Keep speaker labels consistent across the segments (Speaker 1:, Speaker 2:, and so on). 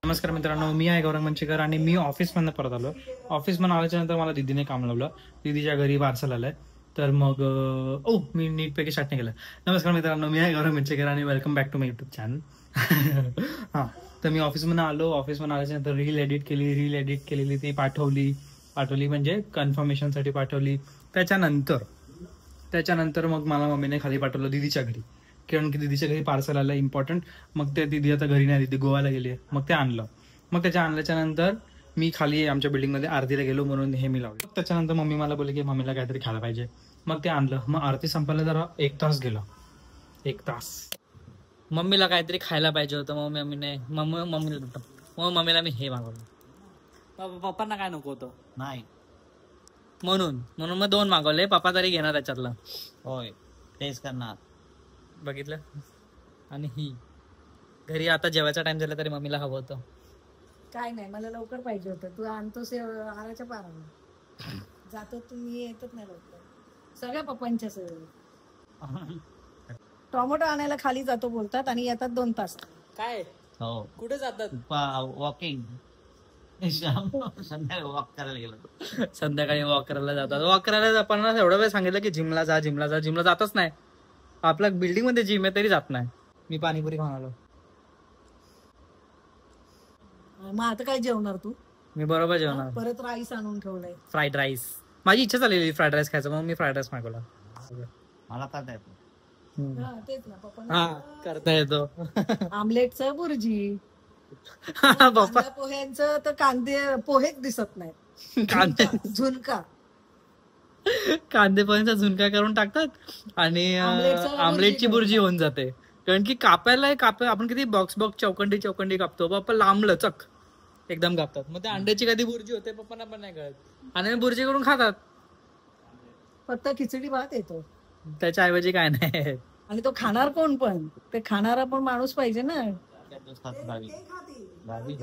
Speaker 1: नमस्कार मित्रांनो, मी आहे गौरंग मंचेकर आणि मी ऑफिसमधनं परत आलो. ऑफिसमधून आल्याच्या नंतर मला दीदीने काम लावलं. दीदीच्या घरी पार्सल आलंय. तर मग मी नीटपैकी स्टार्ट नाही केलं. नमस्कार मित्रांनो, मी आहे गौरंग मंचेकर आणि welcome back to my YouTube channel. हां, तर मी ऑफिसमधून आलो. ऑफिसमधून आल्याच्या नंतर रील एडिट केलेली ती पाठवली म्हणजे कन्फर्मेशनसाठी पाठवली. त्याच्यानंतर मग मला मम्मीने खाली पाठवलं दीदीच्या घरी, कारण की दीदीच्या घरी पार्सल आलं इम्पॉर्टंट. मग ते दीदी आता घरी नाही, दीदी गोव्याला गेली. मग ते आणलं. मग त्याच्या आणल्याच्या नंतर मी खाली आमच्या बिल्डिंगमध्ये आरतीला गेलो, म्हणून हे मी लावलं. त्याच्यानंतर मम्मी मला बोलली की मम्मीला काहीतरी खायला पाहिजे. मग ते आणलं. मग आरती संपायला जरा 1 तास गेला. 1 तास
Speaker 2: मम्मीला काहीतरी खायला पाहिजे होतं. मम्मीला मी हे मागवलं. पप्पांना काय नको होतं
Speaker 3: नाही,
Speaker 2: म्हणून मग 2 मागवले. पप्पा तरी घेणार त्याच्यातलं.
Speaker 3: होय, टेस्ट करणार.
Speaker 2: बघितलं. आणि ही घरी आता जेवायचा टाइम झाला तरी मम्मीला हवं होतं.
Speaker 4: काय नाही, मला लवकर पाहिजे होतं. तू आणतोस आराच्या पाराला जातो, तुम्ही येतच नाही लवकर. सगळ्या पप्पांच्या सगळं टोमॅटो आणायला खाली जातो बोलतात आणि येतात 2 तास.
Speaker 2: काय
Speaker 3: हो,
Speaker 2: कुठे जातात?
Speaker 3: वॉकिंग. संध्याकाळी वॉक करायला गेलो.
Speaker 2: संध्याकाळी वॉक करायला जातात. वॉक करायला जाताना एवढा वेळ सांगितलं की जिमला जातच नाही. आपल्या बिल्डिंग मध्ये जिम आहे तरी जात नाही. मी पाणीपुरी खाऊन आलो.
Speaker 4: मग आता काय जेवणार तू?
Speaker 2: मी बरोबर जेवणार.
Speaker 4: परत राईस आणून ठेवलाय,
Speaker 2: फ्राईड राईस. माझी इच्छा झालेली फ्राईड राईस खायचं, मग मी फ्राईड राईस मागवला.
Speaker 3: मला करता येतो.
Speaker 4: तेच ना पप्पा.
Speaker 2: हा, करता येतो.
Speaker 4: आमलेटचं बुर्जी,
Speaker 2: पप्पा
Speaker 4: पोह्यांचं तर कांदे पोहेच दिसत नाही. झुणका
Speaker 2: कांदे पोह्यांचा झुणका करून टाकतात आणि आमलेटची बुर्जी होऊन जाते. कारण की कापायला आपण किती बॉक्स चौकंडी कापतो. पप्पा लांब लचक एकदम कापतात. मग ते अंड्याची कधी बुर्जी होते पप्पांना पण नाही कळत, आणि बुर्जी करून खातात.
Speaker 4: फक्त खिचडी भात येतो,
Speaker 2: त्याच्या ऐवजी काय नाही.
Speaker 4: आणि तो खाणार कोण? पण ते खाणारा पण माणूस पाहिजे ना.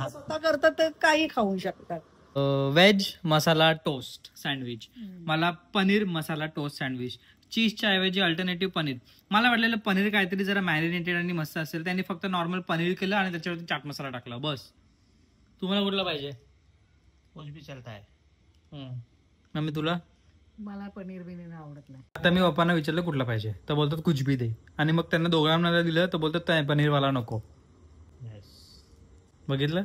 Speaker 4: स्वतः करतात तर काही खाऊ शकतात.
Speaker 2: व्हेज मसाला टोस्ट सँडविच. मला पनीर मसाला टोस्ट सँडविच. चीजच्या ऐवजी अल्टरनेटिव्ह पनीर. मला वाटलेलं पनीर काहीतरी जरा मॅरिनेटेड आणि मस्त असेल. त्यांनी फक्त नॉर्मल पनीर केलं आणि त्याच्यावरती चाट मसाला टाकला, बस. तुम्हाला कुठला पाहिजे?
Speaker 3: कुछ भी चलता है.
Speaker 2: मम्मी तुला?
Speaker 4: मला पनीर बिनीर आवडत नाही.
Speaker 1: आता मी पप्पांना विचारलं कुठला पाहिजे, तर बोलतात कुछ भी दे. आणि मग त्यांना दोघांना दिलं तर बोलतात पनीरवाला नको. बघितलं.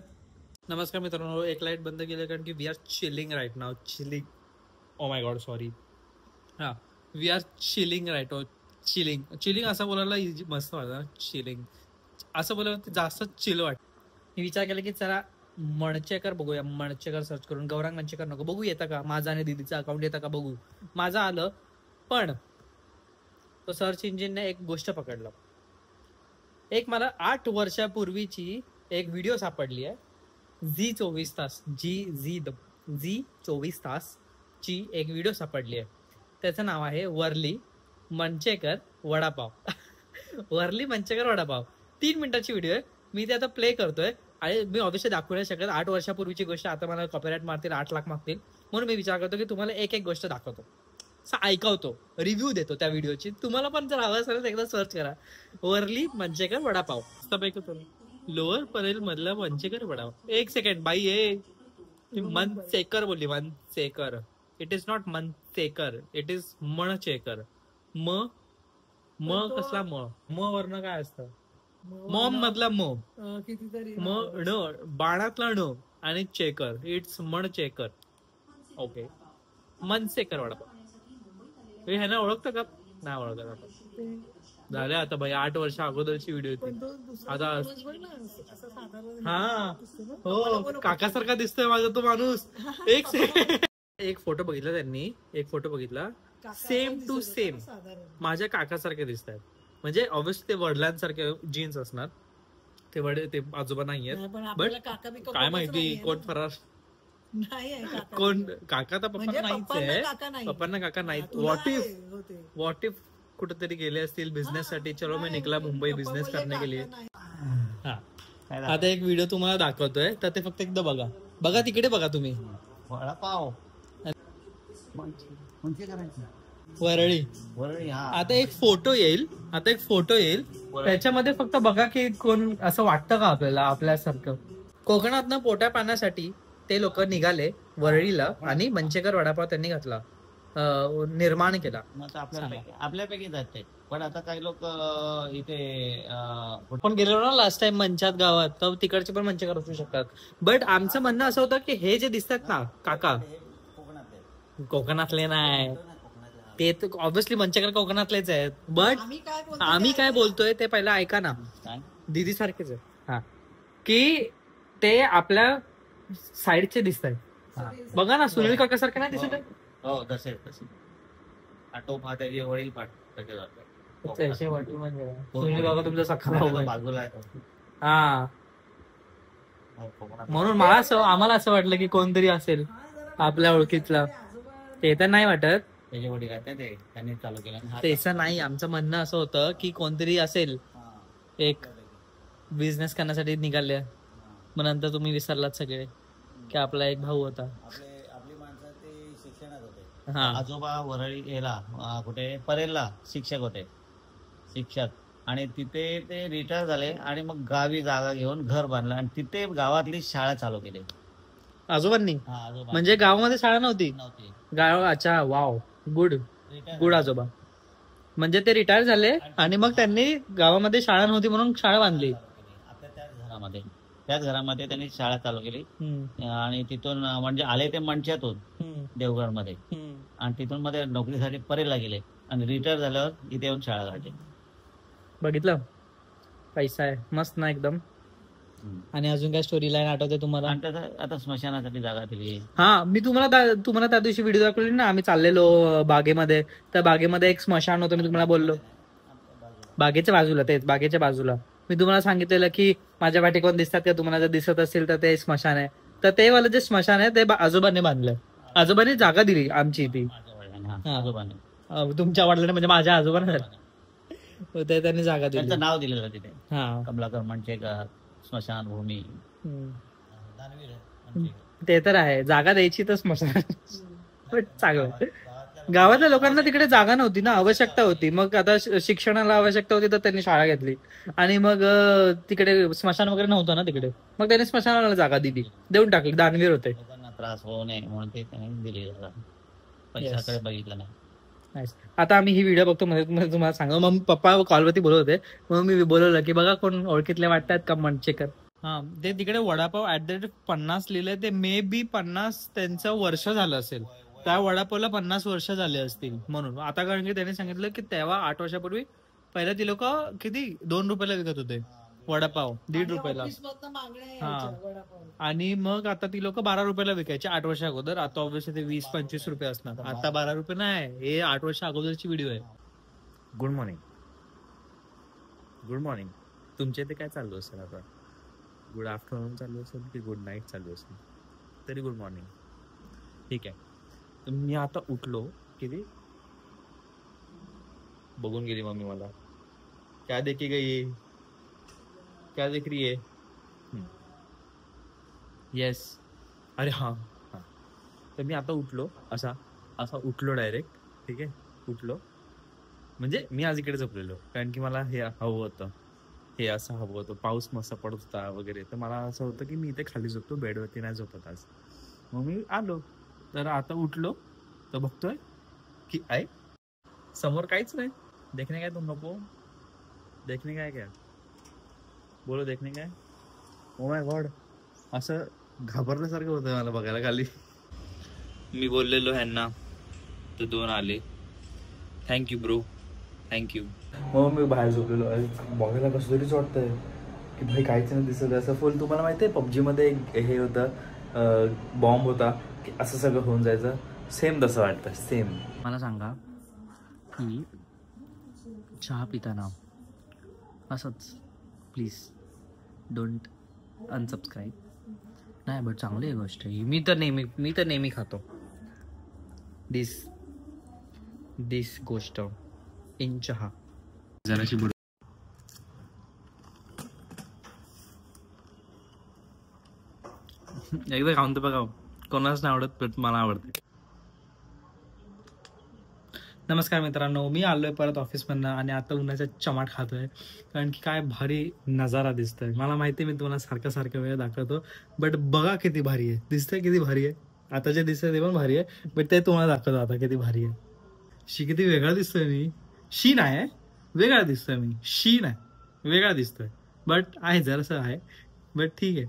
Speaker 1: नमस्कार मित्रांनो, एक लाईट बंद केलं कारण की we are chilling right now. Oh my God, sorry. हा, we are chilling right. Chilling असं बोलायला मस्त वाटतं. चिलिंग असं बोलायला जास्त चिल वाटतं.
Speaker 2: मी विचार केला की चला मणचेकर बघूया. मणचेकर सर्च करून, गौरांग मणचेकर नको, बघू येतं का माझं आणि दीदीचं अकाउंट येतं का बघू. माझं आलं, पण तो सर्च इंजिनने एक गोष्ट पकडलं. एक मला 8 वर्षापूर्वीची एक व्हिडिओ सापडली आहे. झी 24 तास झी 24 तास ची एक व्हिडिओ सापडली आहे. त्याचं नाव आहे वर्ली मंचेकर वडापाव. वर्ली मंचेकर वडापाव. 3 मिनिटाची व्हिडिओ आहे. मी ते आता प्ले करतोय आणि मी ऑब्व्हियसली दाखवू नाही शकत. 8 वर्षापूर्वीची गोष्ट. आता मला कॉपीराईट मारतील, 8 लाख मागतील. म्हणून मी विचार करतो की तुम्हाला एक गोष्ट दाखवतो, ऐकवतो, रिव्ह्यू देतो त्या व्हिडिओची. तुम्हाला पण जर हवं असेल तर एकदा सर्च करा, वर्ली मंचेकर वडापाव. लोअर परेल मधला मंचेकर वडापाव. 1 सेकंड बाई, मनसेकर बोलली. Mansekar. It is not Mansekar, it is Manchekar. म कसला म वर्ण काय असतं? मॉम मधला
Speaker 4: कितीतरी
Speaker 1: बाणातला न आणि चेकर. इट्स मणचेकर. ओके, मनसेकर वडापाव. हे ना ओळखतं का? नाही ओळखत आपण. झाले आता भाई, 8 वर्ष अगोदरची व्हिडिओ होती. आता हा, हो, काकासारखा दिसतोय माझा तो माणूस. एक फोटो बघितला त्यांनी, सेम टू सेम माझ्या काकासारखे दिसत आहेत. म्हणजे ऑब्व्हियसली ते वडिलांसारखे जीन्स असणार. ते आजोबा नाहीयेत, बट काय माहिती कोण फरार कोण. काका तर पप्पा नाहीच आहे. पप्पांना काका नाही. व्हॉट इफ कुठेतरी गेले असतील बिझनेस साठी. चलो मी निकला मुंबई बिझनेस करने के लिए. हा, आता एक व्हिडिओ तुम्हाला दाखवतोय, तर ते फक्त एकदा बघा तिकडे बघा तुम्ही.
Speaker 3: वडापाव
Speaker 2: वरळी.
Speaker 1: आता एक फोटो येईल, त्याच्यामध्ये फक्त बघा की कोण असं वाटतं का आपल्याला आपल्यासारखं.
Speaker 2: कोकणातनं पोटा पाण्यासाठी ते लोक निघाले वरळीला आणि मंचेकर वडापाव त्यांनी घातला, निर्माण केला.
Speaker 3: मग तर आपल्यापैकी जाते. पण आता काही लोक इथे
Speaker 2: आपण गेलो ना लास्ट टाइम मंचात गावात, तर तिकडचे पण मंचेकर असू शकतात. बट आमचं म्हणणं असं होतं की हे जे दिसतात ना काका, कोकणातले नाही ते तर ऑब्विसली मंचेकर कोकणातलेच आहेत. बट आम्ही काय बोलतोय ते पहिला ऐका ना. दीदी सारखेच आहे हा, की ते आपल्या साईडचे दिसत आहेत. बघा ना सुनील काका सारखे नाही दिसत.
Speaker 3: हो तसे टोप हा त्याची वडील पाठ
Speaker 2: सुनील काका तुमचा सखा भाऊ आहे.
Speaker 3: बाजूला
Speaker 2: हा म्हणून आम्हाला असं वाटलं की कोणतरी असेल आपल्या ओळखीतला. ते तर नाही वाटत,
Speaker 3: त्याचे वडील आहेत ते त्यांनी चालू केलं.
Speaker 2: तसं नाही, आमचं म्हणणं असं होतं की कोणतरी असेल एक बिझनेस करण्यासाठी निघाले. मग नंतर तुम्ही विसरलात सगळे की आपला एक भाऊ होता.
Speaker 3: आपली माणसं ते शिक्षणात होते.
Speaker 2: हा
Speaker 3: आजोबा वरळी याला कुठे परेलला शिक्षक होते, शिक्षक. आणि तिथे ते रिटायर झाले आणि मग गावी जागा घेऊन घर बांधलं आणि तिथे गावातली शाळा चालू केली
Speaker 2: आजोबांनी.
Speaker 3: आजोबा
Speaker 2: म्हणजे गावामध्ये शाळा नव्हती
Speaker 3: नव्हती.
Speaker 2: गाव. अच्छा वाव, गुड आजोबा. म्हणजे ते रिटायर झाले आणि मग त्यांनी गावामध्ये शाळा नव्हती म्हणून शाळा बांधली.
Speaker 3: आपल्या त्याच घरामध्ये त्यांनी शाळा चालू केली. आणि तिथून म्हणजे आले ते मंच्यातून देवगडमध्ये आणि तिथून मध्ये नोकरीसाठी परेला गेले आणि रिटायर झाल्यावर इथे येऊन शाळा काढली.
Speaker 2: बघितलं, पैसा आहे मस्त ना एकदम. आणि अजून काय स्टोरी लाईन आठवते तुम्हाला?
Speaker 3: आणि त्याचा आता स्मशानासाठी जागा दिली.
Speaker 2: हा मी तुम्हाला त्या दिवशी व्हिडिओ दाखवली ना, आम्ही चाललेलो बागेमध्ये. त्या बागेमध्ये एक स्मशान होतं, मी तुम्हाला बोललो बागेच्या बाजूला. तेच बागेच्या बाजूला मी तुम्हाला सांगितलेलं की माझ्या पाठी कोण दिसतात का तुम्हाला, जर दिसत असेल तर ते स्मशान आहे. तर ते वाला जे स्मशान आहे ते आजोबांनी बांधलंय. आजोबांनी जागा दिली आमची ती. तुमच्या वडिलांनी म्हणजे माझ्या आजोबांना ते त्यांनी जागा दिली,
Speaker 3: त्यांचं नाव दिलेलं तिथे.
Speaker 2: हा
Speaker 3: कमलाकर मंचेकर स्मशानभूमी.
Speaker 2: ते तर आहे, जागा द्यायची तर स्मशान. चांगलं. गावातल्या लोकांना तिकडे जागा नव्हती ना, आवश्यकता होती. मग आता शिक्षणाला आवश्यकता होती तर त्यांनी शाळा घेतली. आणि मग तिकडे स्मशान वगैरे नव्हतं ना तिकडे, मग त्यांनी स्मशानाला जागा दिली, देऊन टाकली. दानवीर होते.
Speaker 3: लोकांना त्रास होऊ नये म्हणून ते त्यांनी दिली जागा. पैशाकडे बघितलं नाही.
Speaker 2: आता आम्ही ही व्हिडिओ बघतो मध्ये तुम्हाला सांगा. मग पप्पा कॉलवरती बोलत होते, मग मी बोलवलं की बघा कोण ओळखीतले वाटतात का मंचेकर. हा ते तिकडे वडापाव @ 50 लिहिलंय. ते मे बी 50 त्यांचं वर्ष झालं असेल. त्या वडापावला 50 वर्ष झाले असतील म्हणून. आता कारण की त्यांनी सांगितलं की तेव्हा 8 वर्षापूर्वी पहिला ती लोक किती 2 रुपयाला विकत होते वडापाव, 1.5 रुपयाला. आणि मग आता ती लोक 12 रुपयाला विकायचे 8 वर्ष अगोदर. आता ऑब्व्हियसली ते 20-25 रुपये असणार. आता 12 रुपये नाही, हे 8 वर्ष अगोदरची व्हिडिओ आहे.
Speaker 1: Good morning. Good morning. तुमच्या इथे काय चालू असेल आता? गुड आफ्टरनून चालू असेल की गुड नाईट चालू असेल, तरी गुड मॉर्निंग. ठीक आहे. तर मी आता उठलो. किती बघून गेली मम्मी मला. क्या देखी गई, क्या देख रही है? येस. अरे हा हा. तर मी आता उठलो, असा उठलो डायरेक्ट. ठीक आहे, उठलो. म्हणजे मी आज इकडे झोपलेलो कारण की मला हे हवं होतं, हे असं हवं होतं. पाऊस मस्त पडत होता वगैरे, तर मला असं होतं की मी इथे खाली झोपतो, बेडवरती नाही झोपत आज. मग मी आलो. तर आता उठलो तर बघतोय की आहे समोर काहीच नाही. देखणे काय तुम नको, देखणे काय क्या बोलो, देखणे काय. ओ माय गॉड, असं घाबरल्यासारखं होतं मला बघायला खाली. मी बोललेलो ह्यांना तर 2 आले. Thank you bro, thank you. मग मी बाहेर झोपलेलो. बघायला कसं तरीच वाटतंय की भाई काहीच नाही दिसत. असं फुल तुम्हाला माहिती आहे PUBG मध्ये हे होतं, बॉम्ब होता की असं सगळं होऊन जायचं. सेम तसं वाटतं, सेम.
Speaker 2: मला सांगा की चहा पिताना असंच प्लीज डोंट अनसबस्क्राईब. नाही बट चांगली आहे गोष्ट ही. मी तर नेहमी खातो दिस गोष्ट इन चहा. जराशी एकदा खाऊन तर बघा, कोणाच नाही आवडत पण मला आवडते.
Speaker 1: नमस्कार मित्रांनो, मी आलोय परत ऑफिसमधनं आणि आता उन्हाचा चमाट खातोय, कारण की काय भारी नजारा दिसतोय. मला माहिती आहे मी तुम्हाला सारखं वेळ दाखवतो, बट बघा किती भारी आहे, दिसतंय किती भारी आहे. आता जे दिसतंय ते पण भारी आहे, बट ते तुम्हाला दाखवतो आता किती भारी आहे. किती वेगळा दिसतोय मी. शी नाही आहे, वेगळा दिसतोय मी. शी नाही, वेगळा दिसतोय, बट आहे जरासं आहे, बट ठीक आहे.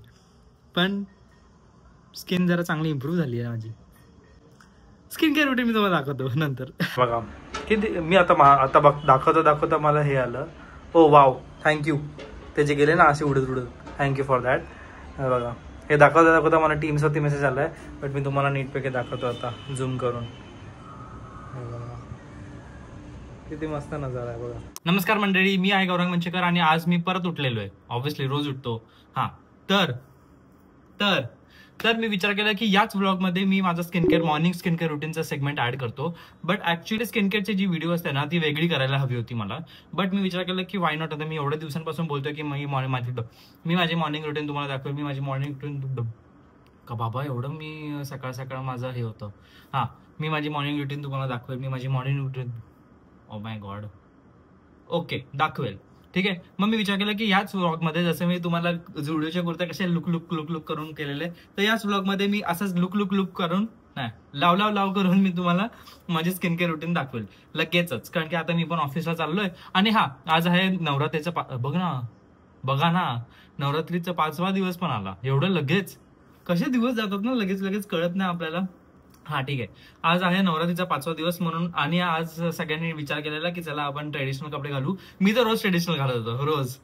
Speaker 1: पण स्किन जरा चांगली इम्प्रूव्ह झाली आहे माझी. स्किन केअर रुटीन मी तुम्हाला दाखवतो नंतर. बघा किती मी आता दाखवता मला हे आलं. ओ वाव, थँक्यू. ते जे गेले ना असे उडत थँक्यू फॉर दॅट. बघा हे दाखवता मला टीम्सवरती मेसेज आलाय, बट मी तुम्हाला नीटपैकी दाखवतो आता झूम करून. किती मस्त नजारा आहे बघा. नमस्कार मंडळी, मी आहे गौरंग मंचेकर आणि आज मी परत उठलेलो आहे. ऑब्व्हियसली रोज उठतो. हा तर मी विचार केला की याच व्लॉगमध्ये मी माझा मॉर्निंग स्किन केअर रुटीनचा सेगमेंट ऍड करतो. बट ऍक्च्युअली स्किन केअरची जी व्हिडिओ असते ना ती वेगळी करायला हवी होती मला. बट मी विचार केला की वाय नॉट. आता मी एवढ्या दिवसांपासून बोलतोय की मी माझी मॉर्निंग रुटीन तुम्हाला दाखवेल. मी माझी मॉर्निंग रुटीन का बाबा एवढं मी सकाळ माझं हे होतं. हा, मी माझी मॉर्निंग रुटीन तुम्हाला दाखवेल. मी माझी morning routine O my God okay दाखवेल. ठीक आहे. मग मी विचार केला की याच व्लॉगमध्ये जसं मी तुम्हाला जुडिओच्या कुर्त्या कशा लुक करून केलेले, तर याच व्लॉगमध्ये मी असंच लुक करून नाही लाव करून मी तुम्हाला माझी स्किन केअर रुटीन दाखवेल लगेचच. कारण की आता मी पण ऑफिसला चाललोय. आणि हा, आज आहे नवरात्रीचा बघा ना नवरात्रीचा 5वा दिवस पण आला. एवढं लगेच कसे दिवस जातात ना, लगेच कळत नाही आपल्याला. हा ठीक आहे, आज आहे नवरात्रीचा 5वा दिवस म्हणून. आणि आज सगळ्यांनी विचार केलेला की चला आपण ट्रेडिशनल कपडे घालू. मी तर रोज ट्रेडिशनल घालत होतो. रोज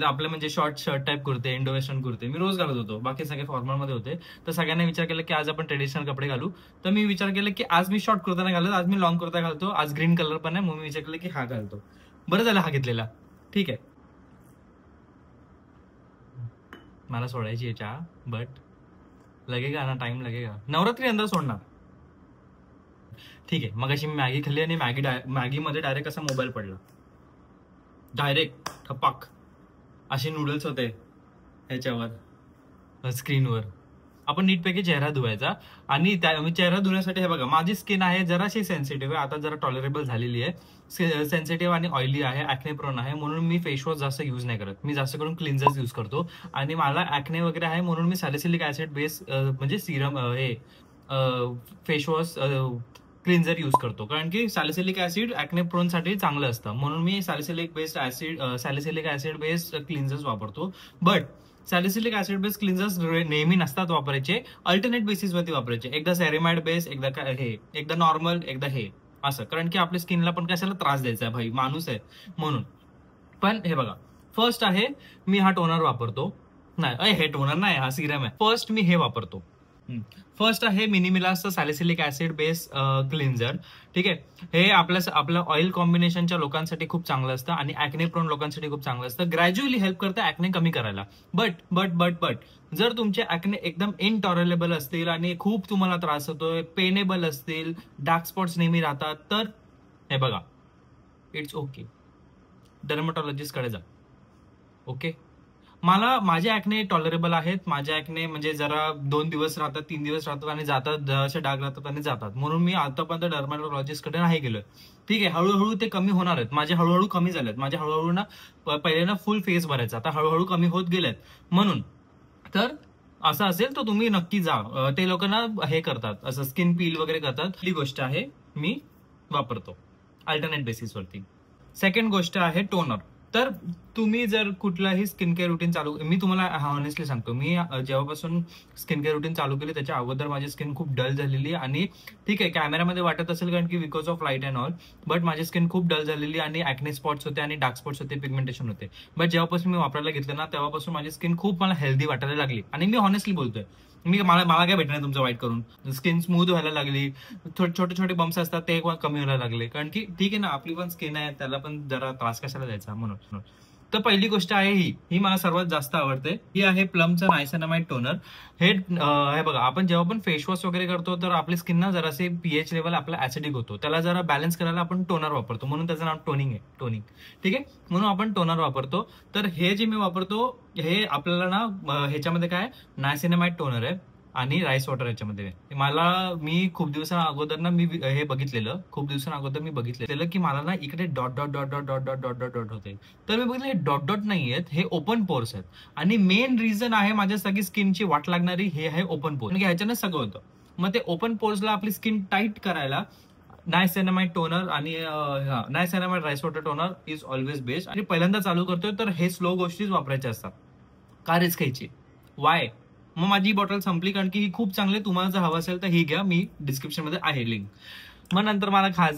Speaker 1: आपले म्हणजे शॉर्ट शर्ट टाईप कुर्ते, इंडो वेस्टर्न कुर्ते मी रोज घालत होतो. बाकी सगळे फॉर्मल मध्ये होते. तर सगळ्यांनी विचार केला की आज आपण ट्रेडिशनल कपडे घालू. तर मी विचार केला की आज मी शॉर्ट कुर्ता नाही घालत, आज मी लॉंग कुर्ता घालतो. आज ग्रीन कलर पण आहे म्हणून मी विचार केला की हा घालतो. बरं झालं हा घेतलेला. ठीक आहे, मला सोडायची आहे चहा, बट लगेगा ना, टाइम लगेगा. नवरात्री अंदर सोडणार. ठीक आहे. मग अशी मी मॅगी खाल्ली आणि मॅगीमध्ये डायरेक्ट असा मोबाईल पडला. डायरेक्ट ठपाक असे नूडल्स होते ह्याच्यावर स्क्रीनवर. आपण नीटपैकी चेहरा धुवायचा. आणि चेहरा धुण्यासाठी हे बघा माझी स्किन आहे जराशी सेन्सिटिव्ह आहे, आता जरा टॉलरेबल झालेली आहे. सेन्सिटिव्ह आणि ऑइली आहे, ऍक्ने प्रोन आहे, म्हणून मी फेस वॉश जास्त यूज नाही करत. मी जास्त करून क्लिन्झर्स यूज करतो. आणि मला ऍक्ने वगैरे आहे म्हणून मी सॅलिसिलिक ऍसिड बेस म्हणजे सिरम हे फेस वॉश क्लिन्झर यूज करतो. कारण की सॅलिसिलिक ऍसिड ऍक्ने प्रोन साठी चांगलं असतं म्हणून मी सॅलिसिलिक ऍसिड बेस्ड क्लिन्झर्स वापरतो. बट सॅलिसिलिक ऍसिड बेस्ड क्लिन्झर्स नेहमी नसतात वापरायचे, अल्टरनेट बेसिसवरती वापरायचे. एकदा सेरेमाइड बेस, एकदा नॉर्मल, एकदा हे असं. कारण की आपल्या स्किनला पण कशाला त्रास द्यायचा आहे भाई, माणूस आहे म्हणून. पण हे बघा, फर्स्ट आहे मी हा टोनर वापरतो. नाही हे टोनर नाही, हा सिरम आहे. फर्स्ट मी हे वापरतो. फर्स्ट आहे मिनिमिलासचं सॅलिसिलिक ऍसिड बेस क्लिन्झर. ठीक आहे. हे आपल्या ऑइल कॉम्बिनेशनच्या लोकांसाठी खूप चांगलं असतं आणि ऍक्ने प्रोन लोकांसाठी खूप चांगलं असतं. ग्रॅज्युअली हेल्प करतं ऍक्ने कमी करायला. बट जर तुमचे ऍक्ने एकदम इनटॉलरेबल असतील आणि खूप तुम्हाला त्रास होतोय, पेनेबल असतील, डार्क स्पॉट्स नेहमी राहतात, तर हे बघा इट्स ओके, डर्मॅटॉलॉजिस्ट कडे जा. ओके. माझे ऍक्ने टॉलरेबल आहेत. माझे ऍक्ने म्हणजे जरा 2 दिवस राहतात, 3 दिवस राहतात आणि जातात, असे डाग राहतात आणि जातात. म्हणून मी आतापर्यंत डर्मॅटॉलॉजिस्ट कडे नाही गेलोय. ठीक आहे. हळूहळू ते कमी होणार आहेत. माझे हळूहळू कमी झालेत. माझे हळूहळू ना पहिले ना फुल फेस भरायचा, आता हळूहळू कमी होत गेलेत. म्हणून तर असं असेल तर तुम्ही नक्की जा. ते लोक ना हे करतात, असं स्किन पील वगैरे करतात. ही गोष्ट आहे मी वापरतो अल्टरनेट बेसिसवरती. सेकंड गोष्ट आहे टोनर. तर तुम्ही जर कुठलाही स्किन केअर रुटीन मी तुम्हाला ऑनेस्टली सांगतो, मी जेव्हापासून स्किन केअर रुटीन चालू केली त्याच्या अगोदर माझी स्किन खूप डल झालेली. आणि ठीक आहे कॅमेरामध्ये वाटत असेल कारण की because of light and all, but माझी स्किन खूप डल झालेली आणि ऍक्ने स्पॉट्स होते आणि डार्क स्पॉट्स होते, पिगमेंटेशन होते. बट जेव्हापासून मी वापरायला घेतलं ना तेव्हापासून माझी स्किन खूप मला हेल्दी वाटायला लागली. आणि मी ऑनेस्टली बोलतोय, मला काय भेटणार तुमचं वाईट करून. स्किन स्मूथ व्हायला लागली, छोटे बम्प्स असतात ते कमी व्हायला लागले. कारण की ठीक आहे ना, आपली पण स्किन आहे, त्याला पण जरा त्रास कशाला द्यायचा म्हणून. तर पहिली गोष्ट आहे ही मला सर्वात जास्त आवडते. ही आहे प्लमचं नायसिनामाइड टोनर. हे बघा, आपण जेव्हा पण फेस वॉश वगैरे करतो तर आपली स्किन ना जरासे पीएच लेवल आपला ऍसिडिक होतो, त्याला जरा बॅलन्स करायला आपण टोनर वापरतो, म्हणून त्याचं नाव टोनिंग आहे, टोनिंग. ठीक आहे. म्हणून आपण टोनर वापरतो. तर हे जे मी वापरतो हे आपल्याला ना ह्याच्यामध्ये काय नायसिनामाइड टोनर आहे आणि राईस वॉटर याच्यामध्ये. मी खूप दिवसा अगोदर ना मी हे बघितलेलं, की मला ना इकडे dot dot dot dot dot dot dot dot dot होते. तर मी बघितलं हे डॉट डॉट नाही आहेत, हे ओपन पोर्स आहेत. आणि मेन रिझन आहे माझ्या सगळी स्किनची वाट लागणारी हे आहे ओपन पोर्स. ह्याच्यानं सगळं होतं. मग ते ओपन पोर्सला आपली स्किन टाईट करायला नायसिनामाइड टोनर आणि niacinamide rice water toner is always best. आणि पहिल्यांदा चालू करतोय तर हे स्लो गोष्टीच वापरायच्या असतात. का रिस्क घ्यायची? वाय? मग माझी बॉटल संपली, कारण की ही खूप चांगली. तुम्हाला जर हवं असेल तर ही घ्या, मी डिस्क्रिप्शन मध्ये आहे लिंक. मग नंतर मला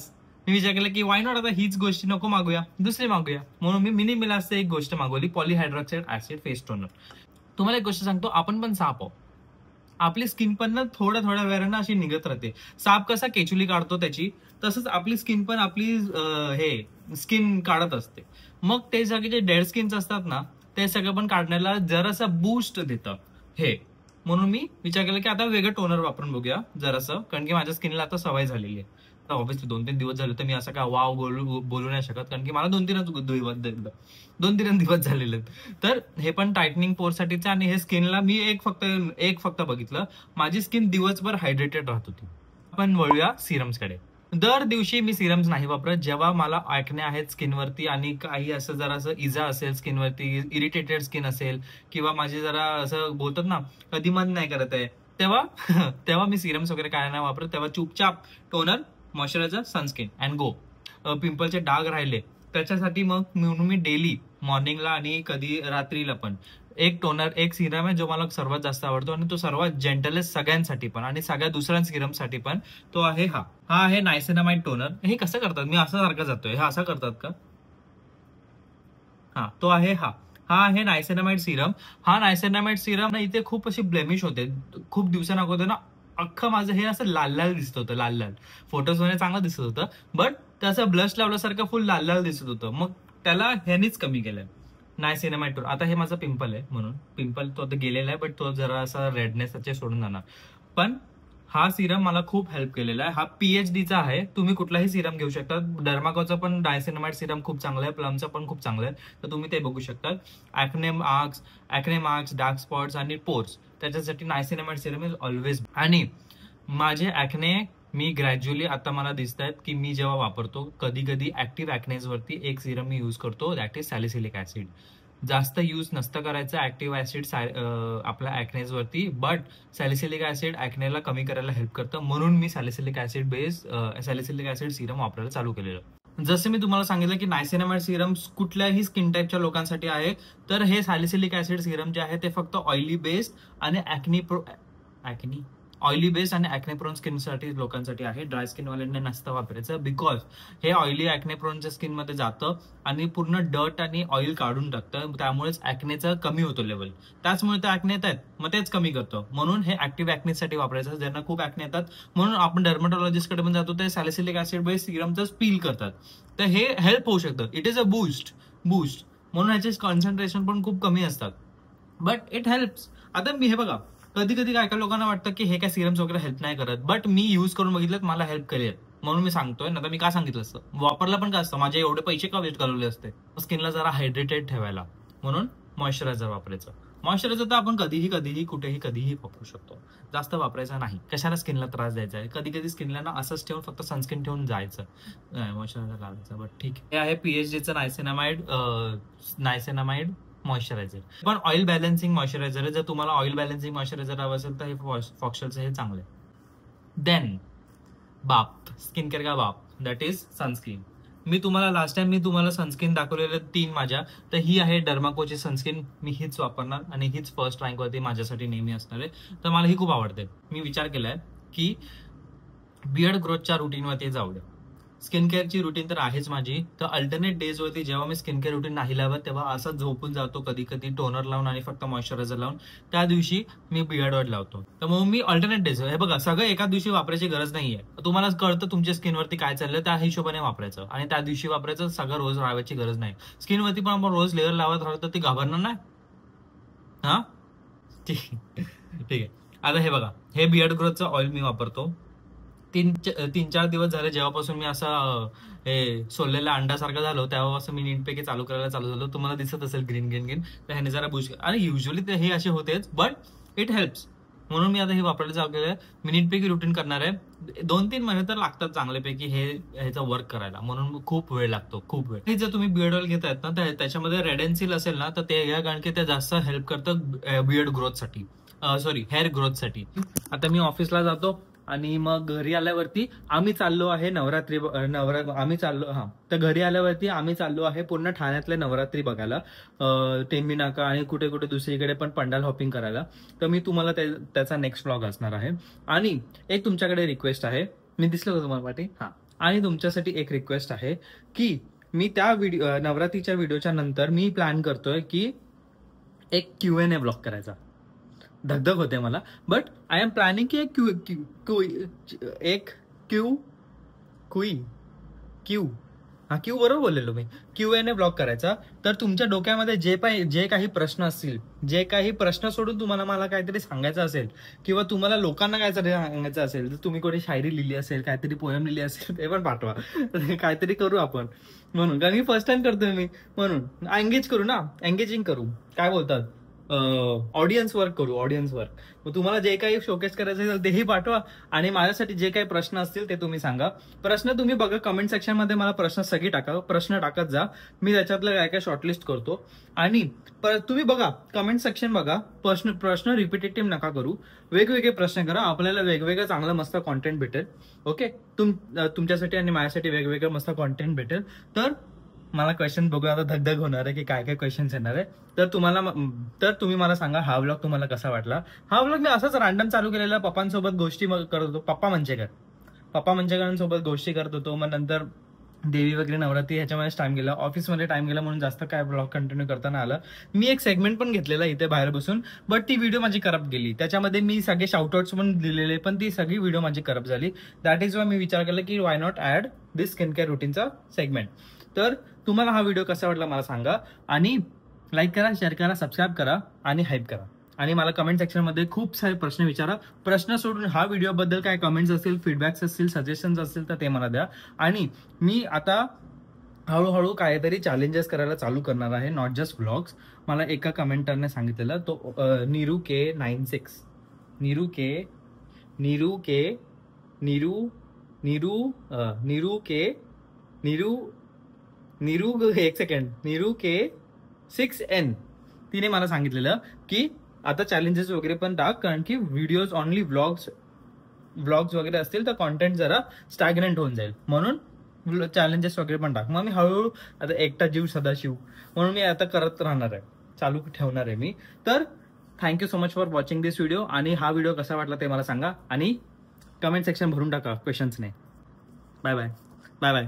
Speaker 1: मी विचार केला की वाय नॉट, आता हीच गोष्टी नको मागूया, दुसरी मागूया. म्हणून मी मिनी मिलासचं एक गोष्ट मागवली, पॉलीहायड्रॉक्साइड ऍसिड फेस टोनर. तुम्हाला एक गोष्ट सांगतो, आपण पण साप आहोत. आपली स्किन पण ना थोड्या वेळानं अशी निघत राहते. साप कसा केचुली काढतो त्याची, तसंच आपली स्किन पण आपली हे स्किन काढत असते. मग ते सगळे जे डेड स्किन्स असतात ना, ते सगळं पण काढण्याला जरासं बूस्ट देतं हे. म्हणून मी विचार केला की आता वेगळं टोनर वापरून बघूया जरासं, कारण की माझ्या स्किनला आता सवय झालेली आहे. तर ऑब्व्हियसली 2-3 दिवस झाले तर मी असं काय वाव बोलू नाही शकत, कारण की मला 2-3 दिवस झालेले आहेत. तर हे पण टायटनिंग पोरसाठीचं. आणि हे स्किनला मी एक फक्त बघितलं, माझी स्किन दिवसभर हायड्रेटेड राहत होती. आपण वळूया सिरम्सकडे. दर दिवशी मी सिरम्स नाही वापरत. जेव्हा मला ऍक्ने आहेत स्किनवरती आणि काही असं जरा इजा असेल स्किनवरती, इरिटेटेड स्किन असेल, किंवा माझी जरा असं बोलतात ना कधी मन नाही करत आहे, तेव्हा मी सिरम्स वगैरे काय नाही वापरत. तेव्हा चुपचाप toner, moisturiser, sunscreen and go. पिंपलचे डाग राहिले त्याच्यासाठी मग म्हणून मी डेली मॉर्निंगला आणि कधी रात्रीला पण एक टोनर, एक सिरम आहे जो मला सर्वात जास्त आवडतो आणि तो सर्वात जेंटलेस्ट सगळ्यांसाठी पण आणि सगळ्या दुसऱ्या सिरमसाठी पण. तो आहे हा आहे नायसिनामाइड टोनर. हे कसं करतात? मी असं सारखं जातोय, हा असं करतात का? तो आहे हा आहे नायसिनामाइड सिरम. हा नायसिनामाइड सिरम ना इथे खूप अशी ब्लेमिश होते. खूप दिवसांना अगोदर ना अख्खं माझं हे असं लाल लाल दिसत होतं, लाल फोटोज मध्ये चांगलं दिसत होतं, बट त्याचं ब्लश लावल्यासारखं फुल लाल दिसत होतं. मग त्याला ह्यानीच कमी केलंय नायसिनामाइड टोनर. आता हे माझा पिंपल आहे म्हणून पिंपल तो आता गेलेला आहे, बट तो जरा असा रेडनेस त्याचे सोडून जाणार. पण हा सिरम मला खूप हेल्प केलेला आहे. हा PhDचा आहे. तुम्ही कुठलाही सिरम घेऊ शकता. डर्माकोचा पण नायसिनामाइड सिरम खूप चांगला आहे, प्लमचा पण खूप चांगला आहे, तर तुम्ही ते बघू शकता. ऍक्ने मार्क्स, डार्क स्पॉट्स आणि पोर्स, त्याच्यासाठी नायसिनामाइड सिरम इज ऑलवेज. आणि माझे ऍक्ने मी ग्रॅज्युअली आता मला दिसत आहेत की मी जेव्हा वापरतो, कधी ऍक्टिव्ह ऍक्नेज वरती एक सिरम मी यूज करतो, दॅट इज सॅलिसिलिक ऍसिड. जास्त यूज नसतं करायचं ऍक्टिव्ह ऍसिड आपल्या ऍक्नेज वरती, बट सॅलिसिलिक ऍसिड ऍक्नेला कमी करायला हेल्प करतं. म्हणून मी सॅलिसिलिक ऍसिड सिरम वापरायला चालू केलेलं. जसं मी तुम्हाला सांगितलं की नायसिनामाइड सिरम कुठल्याही स्किन टाईपच्या लोकांसाठी आहे, तर हे सॅलिसिलिक ऍसिड सिरम जे आहे ते फक्त ऑइली बेस्ड आणि ऑइली बेस्ड आणि ऍक्ने प्रोन स्किनसाठी लोकांसाठी आहे. ड्राय स्किन वाल्यांना नसतं वापरायचं, बिकॉज हे ऑइली ऍक्ने प्रोनच्या स्किन मध्ये जातं आणि पूर्ण डर्ट आणि ऑइल काढून टाकतं. त्यामुळेच ऍक्नेचा कमी होतो लेवल. त्याचमुळे ते ऍक्ने येत आहेत, मग तेच कमी करतो. म्हणून हे ऍक्टिव्ह ऍक्नेसाठी वापरायचं, ज्यांना खूप ऍक्ने येतात. म्हणून आपण डर्मेटॉलॉजिस्ट कडे पण जातो, ते सॅलिसिलिक ऍसिड बेस्ड सिरमच पील करतात. तर हे हेल्प होऊ शकतं. It is a boost. म्हणून ह्याचे कॉन्सन्ट्रेशन पण खूप कमी असतात, बट इट हेल्प्स. आता मी हे बघा, कधी काय लोकांना वाटतं की हे काय सिरम्स वगैरे हेल्प नाही करत, बट मी यूज करून बघितलं, मला हेल्प केले म्हणून मी सांगतोय. ना तर मी का सांगितलं असतं, वापरलं पण का असतं, माझे एवढे पैसे का वेस्ट घालवले असते. स्किनला जरा हायड्रेटेड ठेवायला म्हणून मॉइश्चरायझर वापरायचं. मॉइश्चरायझर तर आपण कधीही कुठेही वापरू शकतो, जास्त वापरायचं नाही. कशाला स्किनला त्रास द्यायचा आहे. कधी स्किनला ना असंच ठेवून फक्त सनस्क्रीन ठेवून जायचं, मॉइश्चरायझर लावायचं. बट ठीक आहे, हे आहे PhDचं नायसिनामाइड मॉइश्चरायझर. पण ऑइल बॅलन्सिंग मॉइश्चरायझर आहे. जर तुम्हाला ऑइल बॅलन्सिंग मॉइश्चरायझर हवं असेल तर हे फॉक्सलचं हे चांगलं आहे. देन स्किन केअर का बाप, that is sunscreen. Last time मी तुम्हाला सनस्क्रीन दाखवलेले 3 माझ्या, तर ही आहे डर्माकोची सनस्क्रीन. मी हीच वापरणार आणि हीच फर्स्ट रँक वरती माझ्यासाठी नेहमी असणार आहे. तर मला ही खूप आवडते. मी विचार केलाय की बियर्ड ग्रोथच्या रुटीन वरती जाऊ द्या. स्किन केअरची रुटीन तर आहेच माझी, तर अल्टरनेट डेज वरती जेव्हा मी स्किन केअर रुटीन नाही लावत तेव्हा असं झोपून जातो, कधी टोनर लावून आणि फक्त मॉइश्चरायझर लावून. त्या दिवशी मी बियर्ड ऑइल लावतो. तर मग मी अल्टरनेट डेज, हे बघा, सगळं एका दिवशी वापरायची गरज नाहीये. तुम्हाला कळतं तुमच्या स्किनवरती काय चाललंय, त्या हिशोबाने वापरायचं आणि त्या दिवशी वापरायचं. सगळं रोज लावायची गरज नाही. स्किनवरती पण आपण रोज लेअर लावत राहतो तर ती घाबरणार नाही. हा ठीक आहे. आता हे बघा, हे बियर्ड ग्रोथचं ऑइल मी वापरतो. 3-4 दिवस झाले जेव्हापासून मी असं हे सोललेला अंडासारखं झालो, तेव्हापासून मी नीटपैकी चालू झालो. तुम्हाला दिसत असेल ग्रीन. तर ह्याने जरा बुश, आणि युजली हे असे होतेच, बट इट हेल्प्स. म्हणून मी आता हे वापरायला चालू केलंय. मी नीटपैकी रुटीन करणार आहे. 2-3 महिने तर लागतात चांगल्यापैकी ह्याचा वर्क करायला, म्हणून खूप वेळ लागतो, खूप वेळ. जर तुम्ही बियर्ड ऑइल घेतायत ना त्याच्यामध्ये रेडेन्सिल असेल ना तर ते घ्या, कारण की ते जास्त हेल्प करतं बियर्ड ग्रोथसाठी, सॉरी हेअर ग्रोथसाठी. आता मी ऑफिसला जातो आणि मग घरी आल्यावरती आम्ही चाललो आहे तर घरी आल्यावरती आम्ही चाललो आहे पूर्ण ठाण्यातले नवरात्री बघायला, टेंबी नाका आणि कुठे कुठे दुसरीकडे पण पंडाल हॉपिंग करायला. तर मी तुम्हाला त्याचा नेक्स्ट व्लॉग असणार आहे. आणि एक तुमच्याकडे रिक्वेस्ट आहे, मी दिसलो का तुम्हाला पाठी? हा, आणि तुमच्यासाठी एक रिक्वेस्ट आहे की मी त्या नवरात्रीच्या व्हिडिओच्या नंतर मी प्लॅन करतोय की एक Q&A व्लॉग करायचा. धगधग होते मला, बट आय एम प्लॅनिंग की क्यू बरोबर बोललेलो मी, Q&A ब्लॉग करायचा. तर तुमच्या डोक्यामध्ये जे काही प्रश्न असतील, जे काही प्रश्न सोडून तुम्हाला मला काहीतरी सांगायचं असेल किंवा तुम्हाला लोकांना काहीतरी सांगायचं असेल, तर तुम्ही कोणी शायरी लिहिली असेल, काहीतरी पोएम लिहिली असेल ते पण पाठवा. काहीतरी करू आपण, म्हणून कारण मी फर्स्ट टाइम करतोय मी, म्हणून एंगेज करू ना, एंगेजिंग करू, काय बोलतात, ऑडियन्स वर्क करू, ऑडियन्स वर्क. मग तुम्हाला जे काही शोकेस करायचं असेल तेही पाठवा आणि माझ्यासाठी जे काही प्रश्न असतील ते तुम्ही सांगा. प्रश्न तुम्ही बघा कमेंट सेक्शन मध्ये, मला प्रश्न सगळी टाका, प्रश्न टाकत जा, मी त्याच्यातलं काय काय शॉर्टलिस्ट करतो. आणि तुम्ही बघा कमेंट सेक्शन बघा, प्रश्न रिपिटेटिव्ह नका करू, वेगवेगळे प्रश्न करा, आपल्याला वेगवेगळं चांगलं मस्त कॉन्टेंट भेटेल. ओके, तुमच्यासाठी आणि माझ्यासाठी वेगवेगळं मस्त कॉन्टेंट भेटेल. तर मला क्वेश्चन बघून आता धगधग होणार आहे की काय काय क्वेश्चन्स येणार आहे. तर तुम्ही मला सांगा हा व्लॉग तुम्हाला कसा वाटला. हा व्लॉग मी असंच रॅन्डम चालू केलेला, पप्पांसोबत गोष्टी करत होतो, पप्पा मंचेकरांसोबत गोष्टी करत होतो. मग नंतर देवी वगैरे नवरात्री ह्याच्यामध्ये टाइम गेला, ऑफिसमध्ये टाइम गेला, म्हणून जास्त काय ब्लॉग कंटिन्यू करताना आलं. मी एक सेगमेंट पण घेतलेला इथे बाहेर बसून, बट ती व्हिडिओ माझी करप्ट गेली. त्याच्यामध्ये मी सगळे शाउटआउट्स पण दिलेले, पण ती सगळी व्हिडिओ माझी करप्ट झाली. दॅट इज वाय मी विचार केला की why not add this skin care रुटीनचा सेगमेंट. तर तुम्हाला हा व्हिडिओ कसा वाटला मला सांगा, आणि लाईक करा, शेअर करा, सबस्क्राईब करा आणि हाईप करा. आणि मला कमेंट सेक्शनमध्ये खूप सारे प्रश्न विचारा. प्रश्न सोडून हा व्हिडिओबद्दल काय कमेंट्स असतील, फीडबॅक्स असतील, सजेशन्स असतील तर ते मला द्या. आणि मी आता हळूहळू काहीतरी चॅलेंजेस करायला चालू करणार आहे, नॉट जस्ट व्लॉग्स. मला एका कमेंटरने सांगितलेलं, तो नीरू के 6N तिने मला सांगितलेलं की आता चॅलेंजेस वगैरे पण टाक, कारण की व्हिडिओज ऑनली व्लॉग्स वगैरे असतील तर कॉन्टेंट जरा स्टॅग्नंट होऊन जाईल, म्हणून चॅलेंजेस वगैरे पण टाक. मग मी हळूहळू आता एकटा जीव सदाशिव म्हणून मी आता करत राहणार आहे, चालू ठेवणार आहे मी. तर thank you so much for watching this video. आणि हा व्हिडिओ कसा वाटला ते मला सांगा आणि कमेंट सेक्शन भरून टाका क्वेश्चन्सने. Bye bye bye bye.